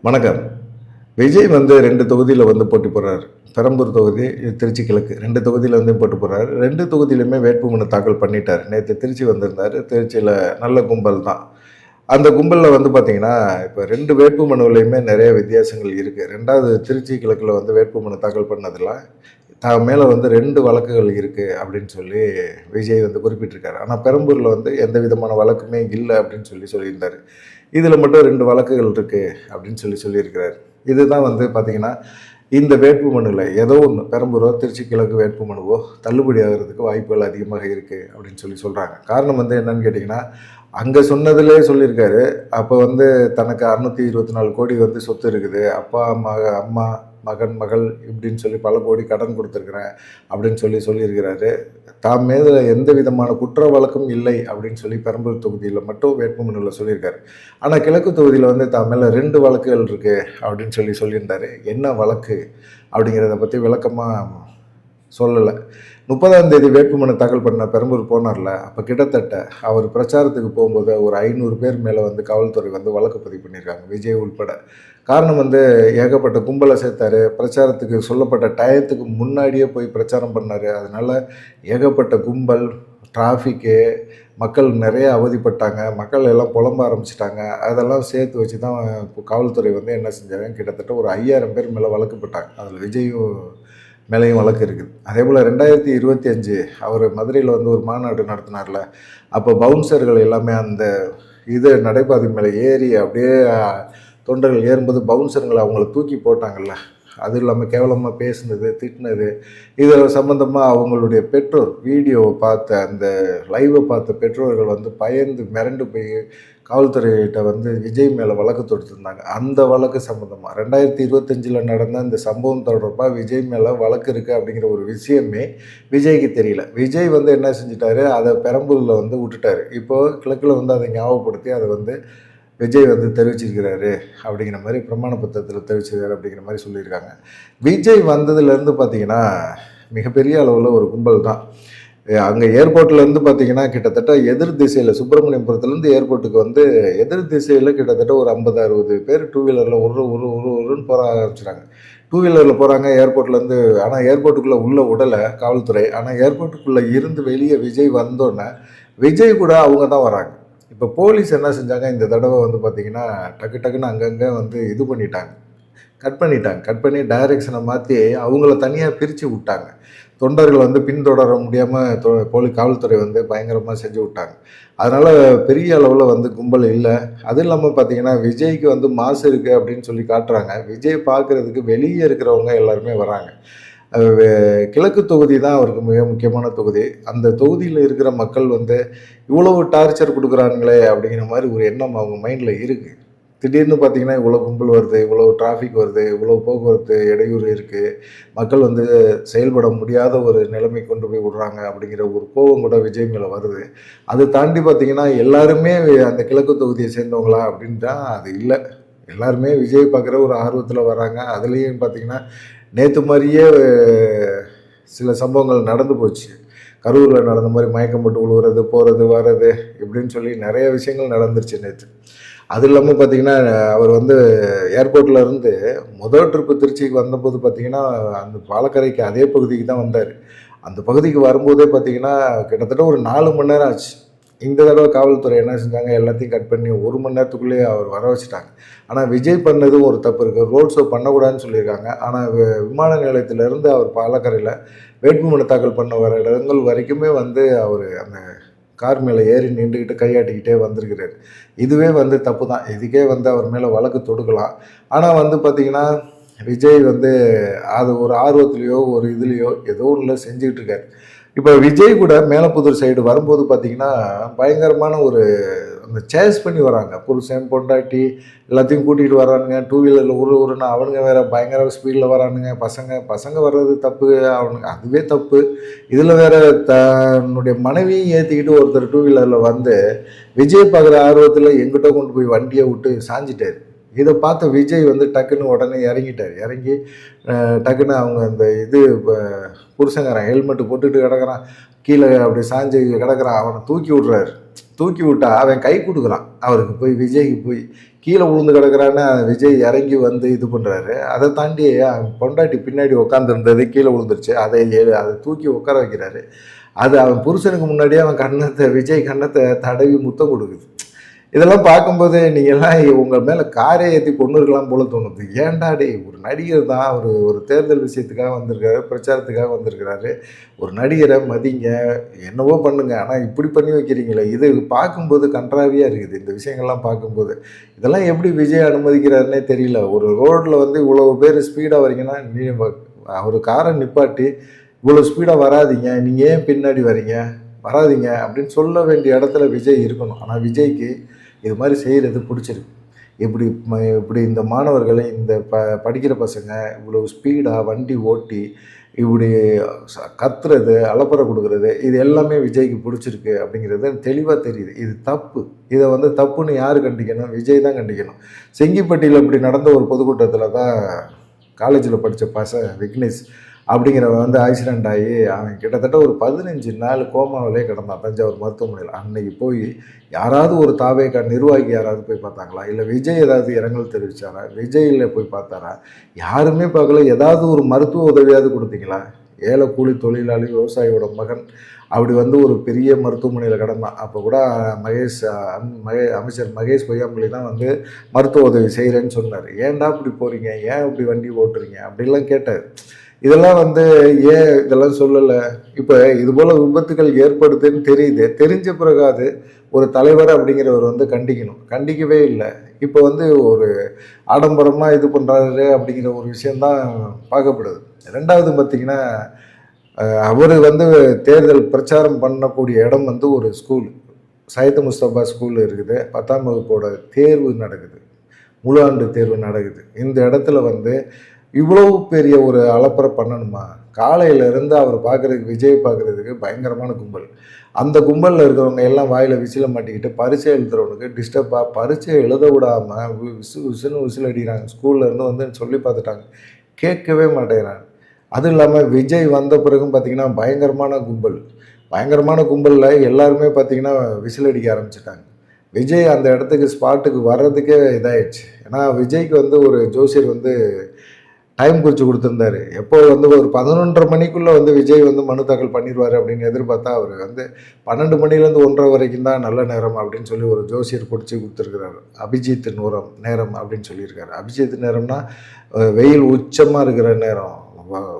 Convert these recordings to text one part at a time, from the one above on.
வணக்கம். விஜய் வந்து 2 தொகுதியில வந்து போட்டி போடுறாரு. பெரம்பூர் தொகுதி, திருச்சி கிழக்கு 2 தொகுதியில வந்து போட்டி போடுறாரு. 2 தொகுதியிலுமே வேட்புமனு தாக்கல் பண்ணிட்டாரு. நேத்து திருச்சி வந்திருந்தாரு. திருச்சியில நல்ல கும்பல் தான். அந்த கும்பல்ல வந்து பார்த்தீங்கன்னா, இப்ப 2 வேட்புமனுவிலயுமே நெறைய வித்தியாசங்கள் இருக்கு. 2வது திருச்சி கிழக்குல வந்து வேட்புமனு தாக்கல் பண்ணதுல, மேல வந்து 2 வழக்குகள் இருக்கு அப்படின்னு சொல்லி விஜய் வந்து குறிப்பிட்டிருக்காரு. ஆனா பெரம்பூர்ல வந்து எந்த விதமான வழக்குமே இல்ல அப்படின்னு சொல்லியிருந்தாரு. இதுல மட்டும் 2 வழக்குகள் இருக்கு அப்படின்னு சொல்லியிருக்கிறாரு. இதுதான் வந்து பார்த்தீங்கன்னா, இந்த வேட்புமனுல ஏதோ ஒண்ணு பெரம்பூரோ, திருச்சி கிழக்கு வேட்புமனுவோ தள்ளுபடி ஆகுறதுக்கு வாய்ப்புகள் அதிகமாக இருக்கு அப்படின்னு சொல்றாங்க. காரணம் வந்து என்னன்னு கேட்டீங்கன்னா, அங்க சொன்னதிலே சொல்லியிருக்காரு. அப்ப வந்து தனக்கு 624 கோடி வந்து சொத்து இருக்குது. அப்பா, அம்மா, மகன், மகள் இப்படின்னு சொல்லி பல கோடி கடன் கொடுத்துருக்குறேன் அப்படின்னு சொல்லியிருக்கிறாரு. தாம் மீது எந்த விதமான குற்ற வழக்கும் இல்லை அப்படின்னு சொல்லி பெரம்பூர் தொகுதியில் மட்டும் வேட்புமனுவில் சொல்லியிருக்காரு. ஆனால் கிழக்கு தொகுதியில் வந்து தாம் மேலே 2 வழக்குகள் இருக்கு அப்படின்னு சொல்லியிருந்தாரு. என்ன வழக்கு அப்படிங்கிறத பற்றி விளக்கமாக சொல்லலை. 30ஆம் தேதி வேட்புமனு தாக்கல் பண்ண பெரம்பூர் போனார்ல, அப்போ கிட்டத்தட்ட அவர் பிரச்சாரத்துக்கு போகும்போது ஒரு 500 பேர் மேலே வந்து காவல்துறை வந்து வழக்கு பதிவு பண்ணியிருக்காங்க, விஜய் உள்பட. காரணம் வந்து ஏகப்பட்ட கும்பலை சேர்த்தாரு. பிரச்சாரத்துக்கு சொல்லப்பட்ட டயத்துக்கு முன்னாடியே போய் பிரச்சாரம் பண்ணார். அதனால் ஏகப்பட்ட கும்பல், டிராஃபிக்கு, மக்கள் நிறைய அவதிப்பட்டாங்க. மக்கள் எல்லாம் புலம்ப ஆரம்பிச்சிட்டாங்க. அதெல்லாம் சேர்த்து வச்சு தான் காவல்துறை வந்து என்ன செஞ்சாங்க, கிட்டத்தட்ட ஒரு 5000 பேர் மேலே வழக்கு போட்டாங்க. அதில் விஜயும் மேலேயும் வழக்கு இருக்குது. அதே போல் 2025 அவர் மதுரையில் வந்து ஒரு மாநாடு நடத்தினார்ல, அப்போ பவுன்சர்கள் எல்லாமே அந்த நடைபாதை மேலே ஏறி அப்படியே தொண்டர்கள் ஏறும்போது பவுன்சருங்களை அவங்கள தூக்கி போட்டாங்கல்ல, அது இல்லாமல் கேவலமாக பேசுனது, திட்டினது, இது சம்மந்தமாக அவங்களுடைய பெற்றோர் வீடியோவை பார்த்த அந்த லைவை பார்த்த பெற்றோர்கள் வந்து பயந்து மிரண்டு போய் காவல்துறையிட்ட வந்து விஜய் மேலே வழக்கு தொடுத்திருந்தாங்க. அந்த வழக்கு சம்மந்தமாக 2025 நடந்த இந்த சம்பவம் தொடர்பாக விஜய் மேலே வழக்கு இருக்குது அப்படிங்கிற ஒரு விஷயமே விஜய்க்கு தெரியல. விஜய் வந்து என்ன செஞ்சிட்டாரு, அதை பெரம்பூரில் வந்து விட்டுட்டாரு. இப்போது கிழக்கில் வந்து அதை ஞாபகப்படுத்தி அதை வந்து விஜய் வந்து தெரிவிச்சிருக்கிறாரு அப்படிங்கிற மாதிரி பிரமாண பத்திரத்தில் தெரிவிச்சிருக்காரு அப்படிங்கிற மாதிரி சொல்லியிருக்காங்க. விஜய் வந்ததுலேருந்து பார்த்தீங்கன்னா மிகப்பெரிய அளவில் ஒரு கும்பல் தான். அங்கே ஏர்போர்ட்லேருந்து பார்த்தீங்கன்னா கிட்டத்தட்ட எதிர் திசையில் சுப்பிரமணியபுரத்துலேருந்து ஏர்போர்ட்டுக்கு வந்து எதிர் திசையில் கிட்டத்தட்ட ஒரு 50-60 பேர் டூ வீலரில் உருன்னு போக ஆரம்பிச்சிட்டாங்க. டூ வீலரில் போகிறாங்க ஏர்போர்ட்லேருந்து. ஆனால் ஏர்போர்ட்டுக்குள்ளே உள்ள விடலை காவல்துறை. ஆனால் ஏர்போர்ட்டுக்குள்ளே இருந்து வெளியே விஜய் வந்தோன்னே விஜய் கூட அவங்க தான் வராங்க. இப்போ போலீஸ் என்ன செஞ்சாங்க, இந்த தடவை வந்து பார்த்திங்கன்னா டக்குன்னு அங்கங்கே வந்து கட் பண்ணி டைரெக்ஷனை மாற்றி அவங்கள தனியாக பிரித்து விட்டாங்க. தொண்டர்கள் வந்து பின்தொடர முடியாமல் காவல்துறை வந்து பயங்கரமாக செஞ்சு விட்டாங்க. அதனால் பெரிய அளவில் வந்து கும்பல் இல்லை. அது இல்லாமல் பார்த்தீங்கன்னா விஜய்க்கு வந்து மாசு இருக்குது அப்படின்னு சொல்லி காட்டுறாங்க. விஜய் பார்க்குறதுக்கு வெளியே இருக்கிறவங்க எல்லாருமே வராங்க. கிழக்கு தொகுதி தான் அவருக்கு மிக முக்கியமான தொகுதி. அந்த தொகுதியில் இருக்கிற மக்கள் வந்து இவ்வளவு டார்ச்சர் கொடுக்குறாங்களே அப்படிங்கிற மாதிரி ஒரு எண்ணம் அவங்க மைண்டில் இருக்குது. திடீர்னு பார்த்தீங்கன்னா இவ்வளோ கும்பல் வருது, இவ்வளோ டிராஃபிக் வருது, இவ்வளோ போக்குவரத்து இடையூறு இருக்குது, மக்கள் வந்து செயல்பட முடியாத ஒரு நிலைமை கொண்டு போய் விடுறாங்க அப்படிங்கிற ஒரு கோபம் கூட விஜய் மேலே வருது. அதை தாண்டி பார்த்தீங்கன்னா எல்லாருமே அந்த கிழக்கு தொகுதியை சேர்ந்தவங்களா அப்படின்ட்டா அது இல்லை. எல்லாருமே விஜய் பார்க்குற ஒரு ஆர்வத்தில் வராங்க. அதுலேயும் பார்த்தீங்கன்னா நேற்று மாதிரியே சில சம்பவங்கள் நடந்து போச்சு. கரூரில் நடந்த மாதிரி மயக்கம் போட்டு விழுவுறது, போகிறது வர்றது இப்படின்னு சொல்லி நிறைய விஷயங்கள் நடந்துருச்சு நேற்று. அது இல்லாமல் பார்த்தீங்கன்னா அவர் வந்து ஏர்போர்ட்டில் இருந்து முதல் ட்ரிப்பு திருச்சிக்கு வந்தபோது பார்த்தீங்கன்னா அந்த பாலக்கரைக்கு அதே பகுதிக்கு தான் வந்தார். அந்த பகுதிக்கு வரும்போதே பார்த்தீங்கன்னா கிட்டத்தட்ட ஒரு 4 மணி நேரம் ஆச்சு. இந்த தடவை காவல்துறை என்ன செஞ்சாங்க, எல்லாத்தையும் கட் பண்ணி 1 மணி நேரத்துக்குள்ளேயே அவர் வர வச்சுட்டாங்க. ஆனால் விஜய் பண்ணதும் ஒரு தப்பு இருக்குது. ரோட் ஷோ பண்ணக்கூடாதுன்னு சொல்லியிருக்காங்க. ஆனால் விமான நிலையத்திலேருந்து அவர் பாலக்கரையில் வேட்புமனு தாக்கல் பண்ண வர இடங்கள் வரைக்குமே வந்து அவர் அந்த கார் மேலே ஏறி நின்றுக்கிட்டு கையாட்டிக்கிட்டே வந்திருக்கிறார். இதுவே வந்து தப்பு தான். இதுக்கே வந்து அவர் மேலே வழக்கு தொடுக்கலாம். ஆனால் வந்து பார்த்திங்கன்னா விஜய் வந்து அது ஒரு ஆர்வத்துலேயோ ஒரு இதுலேயோ ஏதோ ஒன்றில் செஞ்சுக்கிட்டு இருக்கார். இப்போ விஜய் கூட மேலப்புதூர் சைடு வரும்போது பார்த்திங்கன்னா பயங்கரமான ஒரு அந்த சேஸ் பண்ணி வராங்க. புருஷன் பொண்டாட்டி எல்லாத்தையும் கூட்டிகிட்டு வரானுங்க. டூ வீலரில் உருன்னு அவனுங்க வேறு பயங்கர ஸ்பீடில் வரானுங்க. பசங்க வர்றது தப்பு, அவனுங்க அதுவே தப்பு. இதில் வேறு தன்னுடைய மனைவியும் ஏற்றிக்கிட்டு ஒருத்தர் டூ வீலரில் வந்து விஜய் பார்க்குற ஆர்வத்தில் எங்கிட்ட கொண்டு போய் வண்டியை விட்டு சாஞ்சிட்டார். இதை பார்த்த விஜய் வந்து டக்குன்னு உடனே இறங்கி டக்குன்னு அவங்க அந்த புருஷங்கிறான் ஹெல்மெட்டு போட்டுட்டு கிடக்கிறான், கீழே அப்படி சாஞ்சு கிடக்கிறான், அவனை தூக்கி விட்றாரு. தூக்கி விட்டா அவன் கை கொடுக்குறான் அவருக்கு, விஜய்க்கு போய் கீழே விழுந்து கிடக்குறான்னு விஜய் இறங்கி வந்து இது பண்ணுறாரு. அதை தாண்டி பொண்டாட்டி பின்னாடி உட்காந்துருந்தது கீழே விழுந்துருச்சு, அதை தூக்கி உட்கார வைக்கிறாரு. அது அவன் புருஷனுக்கு முன்னாடியே அவன் விஜய் கண்ணத்தை தடவி முத்தம் கொடுக்குது. இதெல்லாம் பார்க்கும்போது நீங்கள்லாம் உங்கள் மேலே காரை ஏற்றி கொண்டு இருக்கலாம் போல தோணுது. ஏன்டா டே, ஒரு நடிகர் தான், ஒரு தேர்தல் விஷயத்துக்காக வந்திருக்காரு, பிரச்சாரத்துக்காக வந்திருக்கிறாரு. ஒரு நடிகரை மதிங்க, என்னவோ பண்ணுங்க, ஆனால் இப்படி பண்ணி வைக்கிறீங்களே, இது பார்க்கும்போது கன்றாவியாக இருக்குது. இந்த விஷயங்கள்லாம் பார்க்கும்போது இதெல்லாம் எப்படி விஜய் அனுமதிக்கிறாருன்னே தெரியல. ஒரு ரோட்டில் வந்து இவ்வளோ பேர் ஸ்பீடாக வரீங்கன்னா, ஒரு காரை நிப்பாட்டி இவ்வளோ ஸ்பீடாக வராதிங்க, நீங்கள் ஏன் பின்னாடி வரீங்க, வராதிங்க அப்படின்னு சொல்ல வேண்டிய இடத்துல விஜய் இருக்கணும். ஆனால் விஜய்க்கு இது மாதிரி செய்கிறது பிடிச்சிருக்கு. இப்படி இந்த மாணவர்களை, இந்த படிக்கிற பசங்க இவ்வளோ ஸ்பீடாக வண்டி ஓட்டி இப்படி கத்துறது, அலப்பறை கொடுக்குறது, இது எல்லாமே விஜய்க்கு பிடிச்சிருக்கு அப்படிங்கிறது தெளிவாக தெரியுது. இது தப்பு. இதை வந்து தப்புன்னு யார் கண்டிக்கணும்? விஜய் தான் கண்டிக்கணும். செங்கிப்பட்டியில் இப்படி நடந்த ஒரு பொதுக்கூட்டத்தில் தான் காலேஜில் படித்த விக்னேஷ் அப்படிங்கிறவன் வந்து ஆக்சிடெண்ட் ஆகி அவன் கிட்டத்தட்ட ஒரு 15 நாள் கோமாவிலே கிடந்தான் தஞ்சாவூர் மருத்துவமனையில். அன்னைக்கு போய் யாராவது ஒரு தாவேக்கா நிர்வாகி யாராவது போய் பார்த்தாங்களா? இல்லை விஜய் ஏதாவது இரங்கல் தெரிவித்தாரா? விஜயில் போய் பார்த்தாரா? யாருமே பார்க்கல. ஏதாவது ஒரு மருத்துவ உதவியாவது கொடுத்தீங்களா? ஏழை கூலி தொழிலாளி விவசாயியோட மகன் அப்படி வந்து ஒரு பெரிய மருத்துவமனையில் கிடந்தான். அப்போ கூட அமைச்சர் மகேஷ் பொய்யாமொழி தான் வந்து மருத்துவ உதவி செய்கிறேன்னு சொன்னார். ஏன்டா இப்படி போகிறீங்க, ஏன் இப்படி வண்டி ஓட்டுறீங்க அப்படிலாம் கேட்டார். இதெல்லாம் வந்து ஏன் இதெல்லாம் சொல்லலை? இப்போ இதுபோல் விபத்துகள் ஏற்படுதுன்னு தெரியுது. தெரிஞ்ச பிறகாது ஒரு தலைவர் அப்படிங்கிறவர் வந்து கண்டிக்கணும். கண்டிக்கவே இல்லை. இப்போ வந்து ஒரு ஆடம்பரமாக இது பண்ணுறாரு அப்படிங்கிற ஒரு விஷயந்தான் பார்க்கப்படுது. ரெண்டாவது பார்த்திங்கன்னா, அவர் வந்து தேர்தல் பிரச்சாரம் பண்ணக்கூடிய இடம் வந்து ஒரு ஸ்கூல், சையத் முஸ்தபா ஸ்கூல் இருக்குது. 10ஆம் வகுப்போட தேர்வு நடக்குது, முழு ஆண்டு தேர்வு நடக்குது. இந்த இடத்துல வந்து இவ்வளவு பெரிய ஒரு அலப்பறை பண்ணணுமா? காலையிலேருந்து அவர் பார்க்குறதுக்கு, விஜய் பார்க்குறதுக்கு பயங்கரமான கும்பல். அந்த கும்பலில் இருக்கிறவங்க எல்லாம் வாயில் விசில மாட்டிக்கிட்டு பரீட்சை எழுதுறவனுக்கு டிஸ்டர்பாக பரீட்சை எழுத விடாமல் விசில் அடிக்கிறாங்க. ஸ்கூல்லேருந்து வந்து சொல்லி பார்த்துட்டாங்க, கேட்கவே மாட்டேங்கிறாங்க. அதுவும் இல்லாமல் விஜய் வந்த பிறகும் பார்த்திங்கன்னா பயங்கரமான கும்பலில் எல்லாருமே பார்த்திங்கன்னா விசில் அடிக்க ஆரம்பிச்சிட்டாங்க. விஜய் அந்த இடத்துக்கு ஸ்பாட்டுக்கு வர்றதுக்கே இதாகிடுச்சு. ஏன்னா விஜய்க்கு வந்து ஒரு ஜோசியர் வந்து டைம் குறித்து கொடுத்துருந்தாரு. எப்போ வந்து ஒரு 11:30 மணிக்குள்ளே வந்து விஜய் வந்து மனு தாக்கல் பண்ணிடுவார் அப்படின்னு எதிர்பார்த்தா அவர் வந்து 12 மணிலேருந்து 1:30 வரைக்கும் தான் நல்ல நேரம் அப்படின்னு சொல்லி ஒரு ஜோசியர் பிடிச்சி கொடுத்துருக்குறாரு. அபிஜித் நேரம் அப்படின்னு சொல்லியிருக்காரு. அபிஜித் நேரம்னா வெயில் உச்சமாக இருக்கிற நேரம்,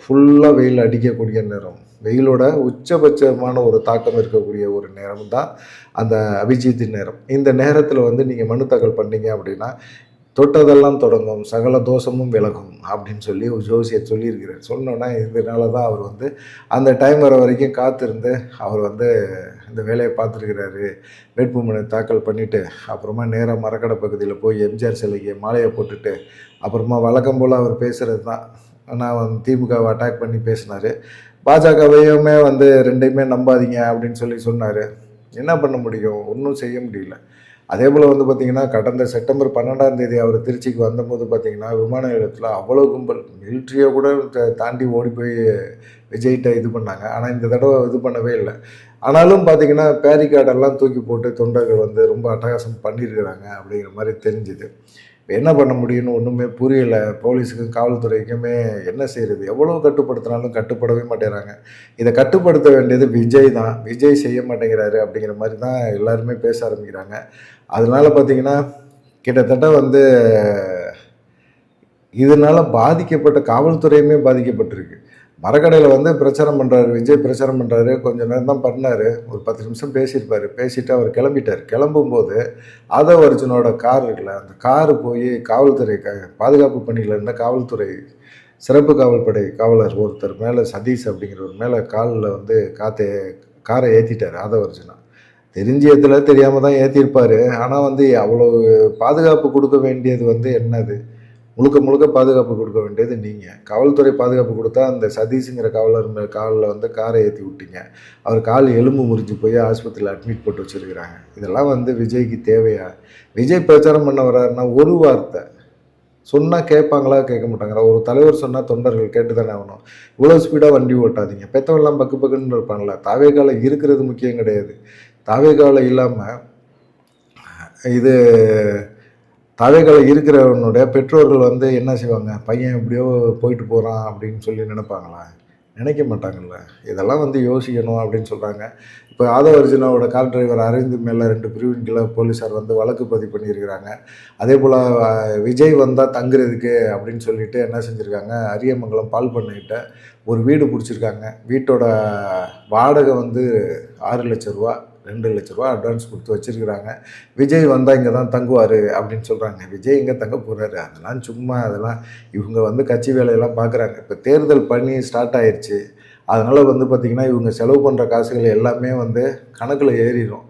ஃபுல்லாக வெயில் அடிக்கக்கூடிய நேரம், வெயிலோட உச்சபட்சமான ஒரு தாக்கம் இருக்கக்கூடிய ஒரு நேரம் தான் அந்த அபிஜித் நேரம். இந்த நேரத்தில் வந்து நீங்கள் மனு தாக்கல் பண்ணீங்க அப்படின்னா தொட்டதெல்லாம் தொடங்கும், சகல தோஷமும் விலகும் அப்படின்னு சொல்லி ஒரு ஜோசியர் சொல்லியிருக்கிறார். சொன்னோன்னா இதனால தான் அவர் வந்து அந்த டைம் வர வரைக்கும் காத்திருந்து அவர் வந்து இந்த வேலையை பார்த்துருக்கிறாரு. வேட்புமனு தாக்கல் பண்ணிவிட்டு அப்புறமா நேராக மரக்கடை பகுதியில் போய் எம்ஜிஆர் சிலைக்கு மாலையை போட்டுட்டு அப்புறமா வழக்கம் போல் அவர் பேசுகிறது தான். நான் வந்து திமுகவை அட்டாக் பண்ணி பேசினார். பாஜகவையுமே வந்து ரெண்டையுமே நம்பாதீங்க அப்படின்னு சொன்னார். என்ன பண்ண முடியும்? ஒன்றும் செய்ய முடியல. அதே போல் வந்து பார்த்திங்கன்னா, கடந்த செப்டம்பர் 12ஆம் தேதி அவர் திருச்சிக்கு வந்தபோது பார்த்திங்கன்னா, விமான நிலையத்தில் அவ்வளோ கும்பல், மிலிட்ரியை கூட தாண்டி ஓடி போய் விஜய்கிட்ட இது பண்ணாங்க. ஆனால் இந்த தடவை இது பண்ணவே இல்லை. ஆனாலும் பார்த்திங்கன்னா பேரிகார்டெல்லாம் தூக்கி போட்டு தொண்டர்கள் வந்து ரொம்ப அட்டகாசம் பண்ணியிருக்கிறாங்க அப்படிங்கிற மாதிரி தெரிஞ்சுது. இப்போ என்ன பண்ண முடியும்னு ஒன்றுமே புரியலை. போலீஸுக்கும் காவல்துறைக்குமே என்ன செய்கிறது? எவ்வளோ கட்டுப்படுத்தினாலும் கட்டுப்படவே மாட்டேறாங்க. இதை கட்டுப்படுத்த வேண்டியது விஜய் தான். விஜய் செய்ய மாட்டேங்கிறாரு அப்படிங்கிற மாதிரி தான் எல்லாருமே பேச ஆரம்பிக்கிறாங்க. அதனால பார்த்திங்கன்னா கிட்டத்தட்ட வந்து இதனால் பாதிக்கப்பட்ட காவல்துறையுமே பாதிக்கப்பட்டிருக்கு. மரக்கடையில் வந்து பிரச்சாரம் பண்ணுறாரு, விஜய் பிரச்சாரம் பண்ணுறாரு. கொஞ்சம் நேரம் தான் பண்ணார், ஒரு 10 நிமிஷம் பேசியிருப்பார். பேசிவிட்டு அவர் கிளம்பிட்டார். கிளம்பும்போது ஆதவ் அர்ஜுனோட கார் இருக்குல்ல, அந்த காரு போய் காவல்துறை பாதுகாப்பு பணியில் இருந்த காவல்துறை சிறப்பு காவல்படை காவலர் ஒருத்தர் மேலே, சதீஷ் அப்படிங்கிறவர் மேலே காலில் வந்து காரை ஏற்றிட்டார் ஆதவ் அர்ஜுனா. தெரிஞ்சு ஏற்றல, தெரியாமல் தான் ஏற்றிருப்பார். ஆனால் வந்து அவ்வளோ பாதுகாப்பு கொடுக்க வேண்டியது வந்து என்னது? முழுக்க பாதுகாப்பு கொடுக்க வேண்டியது நீங்கள். காவல்துறை பாதுகாப்பு கொடுத்தா அந்த சதீஷுங்கிற காவலர் காலில் வந்து காரை ஏற்றி விட்டீங்க. அவர் கால் எலும்பு முறிஞ்சு போய் ஆஸ்பத்திரியில் அட்மிட் போட்டு வச்சுருக்கிறாங்க. இதெல்லாம் வந்து விஜய்க்கு தேவையா? விஜய் பிரச்சாரம் பண்ண வர்றாருன்னா ஒரு வார்த்தை சொன்னால் கேட்பாங்களா, கேட்க மாட்டாங்களா? ஒரு தலைவர் சொன்னால் தொண்டர்கள் கேட்டு தானே ஆகணும். இவ்வளோ ஸ்பீடாக வண்டி ஓட்டாதீங்க. பெற்றவெல்லாம் பக்குன்னு இருப்பாங்களா? தாவேக்கால இருக்கிறது முக்கியம் கிடையாது. தாவேக்கால இல்லாமல் இது தாவேக்கால இருக்கிறவனுடைய பெற்றோர்கள் வந்து என்ன செய்வாங்க, பையன் எப்படியோ போயிட்டு போகிறான் அப்படின்னு சொல்லி நினைப்பாங்களா? நினைக்க மாட்டாங்கல்ல. இதெல்லாம் வந்து யோசிக்கணும் அப்படின்னு சொல்கிறாங்க. இப்போ ஆதவ அர்ஜுனாவோட கார் டிரைவர் அரவிந்த் மேலே 2 பிரிவின் கீழ போலீஸார் வந்து வழக்கு பதிவு பண்ணியிருக்கிறாங்க. அதே போல் விஜய் வந்தால் தங்குறதுக்கு அப்படின்னு சொல்லிட்டு என்ன செஞ்சுருக்காங்க, அரியமங்கலம் பால் பண்ணைகிட்ட ஒரு வீடு பிடிச்சிருக்காங்க. வீட்டோட வாடகை வந்து ரூ. 6,00,000 2,00,000 அட்வான்ஸ் கொடுத்து வச்சுருக்கிறாங்க. விஜய் வந்தால் இங்கே தான் தங்குவார் அப்படின்னு சொல்கிறாங்க. விஜய் எங்கே தங்க போகிறாரு? அதெல்லாம் சும்மா, அதெல்லாம் இவங்க வந்து கட்சி வேலையெல்லாம் பார்க்குறாங்க. இப்போ தேர்தல் பணி ஸ்டார்ட் ஆயிடுச்சு. அதனால் வந்து பார்த்திங்கன்னா இவங்க செலவு பண்ணுற காசுகள் எல்லாமே வந்து கணக்கில் ஏறிடும்.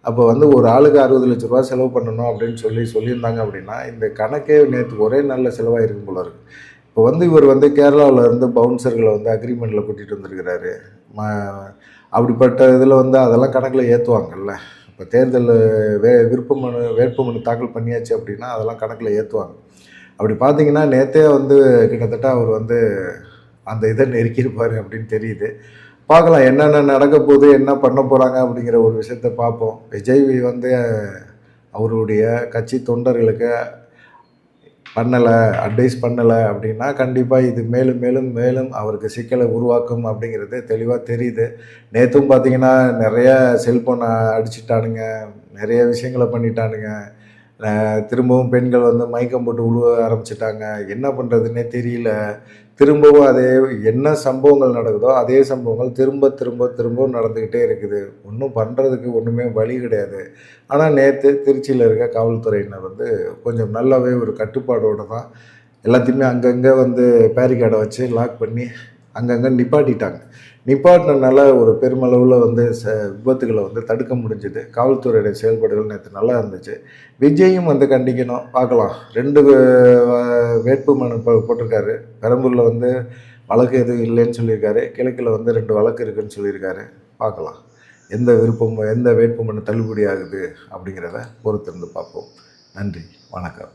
அப்போ வந்து ஒரு ஆளுக்கு 60,00,000 செலவு பண்ணணும் அப்படின்னு சொல்லியிருந்தாங்க அப்படின்னா, இந்த கணக்கே நேற்று ஒரே நாளில் செலவாயிருக்கும் போல இருக்குது. இப்போ வந்து இவர் வந்து கேரளாவில் இருந்து பவுன்சர்களை வந்து அக்ரிமெண்ட்டில் கூட்டிகிட்டு வந்திருக்கிறாரு. அப்படிப்பட்ட இதில் வந்து அதெல்லாம் கணக்கில் ஏற்றுவாங்கல்ல. இப்போ தேர்தல் வேட்புமனு தாக்கல் பண்ணியாச்சு அப்படின்னா அதெல்லாம் கணக்கில் ஏற்றுவாங்க. அப்படி பார்த்தீங்கன்னா நேற்றே வந்து கிட்டத்தட்ட அவர் வந்து அந்த இதை நெருக்கியிருப்பார் அப்படின்னு தெரியுது. பார்க்கலாம் என்னென்ன நடக்க போகுது, என்ன பண்ண போகிறாங்க அப்படிங்கிற ஒரு விஷயத்த பார்ப்போம். விஜய் வந்து அவருடைய கட்சி தொண்டர்களுக்கு அட்வைஸ் பண்ணலை அப்படின்னா கண்டிப்பாக இது மேலும் மேலும் மேலும் அவருக்கு சிக்கலை உருவாக்கும் அப்படிங்கிறது தெளிவாக தெரியுது. நேற்றும் பார்த்தீங்கன்னா நிறைய செல்ஃபோனை அடிச்சிட்டானுங்க, நிறைய விஷயங்களை பண்ணிட்டானுங்க. திரும்பவும் பெண்கள் வந்து மயக்கம் போட்டு உழுவ ஆரம்பிச்சிட்டாங்க. என்ன பண்ணுறதுன்னே தெரியல. திரும்பவும் அதே என்ன சம்பவங்கள் நடக்குதோ அதே சம்பவங்கள் திரும்ப திரும்ப திரும்ப நடந்துக்கிட்டே இருக்குது. ஒன்றும் பண்ணுறதுக்கு ஒன்றுமே வழி கிடையாது. ஆனால் நேற்று திருச்சியில் இருக்க காவல்துறையினர் வந்து கொஞ்சம் நல்லாவே ஒரு கட்டுப்பாடோடு தான் எல்லாத்தையுமே அங்கங்கே வந்து பேரிகார்டை வச்சு லாக் பண்ணி அங்கங்கே நிப்பாட்டிட்டாங்க. நிப்பாட்டினால ஒரு பெருமளவில் வந்து விபத்துகளை வந்து தடுக்க முடிஞ்சுது. காவல்துறையுடைய செயல்பாடுகள் நேற்று நல்லா இருந்துச்சு. விஜயும் வந்து கண்டிக்கணும். பார்க்கலாம். 2 வேட்புமனு போட்டிருக்காரு. பெரம்பூரில் வந்து வழக்கு எதுவும் இல்லைன்னு சொல்லியிருக்காரு. கிழக்கில் வந்து 2 வழக்கு இருக்குதுன்னு சொல்லியிருக்காரு. பார்க்கலாம் எந்த வேட்புமனு தள்ளுபடி ஆகுது அப்படிங்கிறத பொறுத்திருந்து பார்ப்போம். நன்றி, வணக்கம்.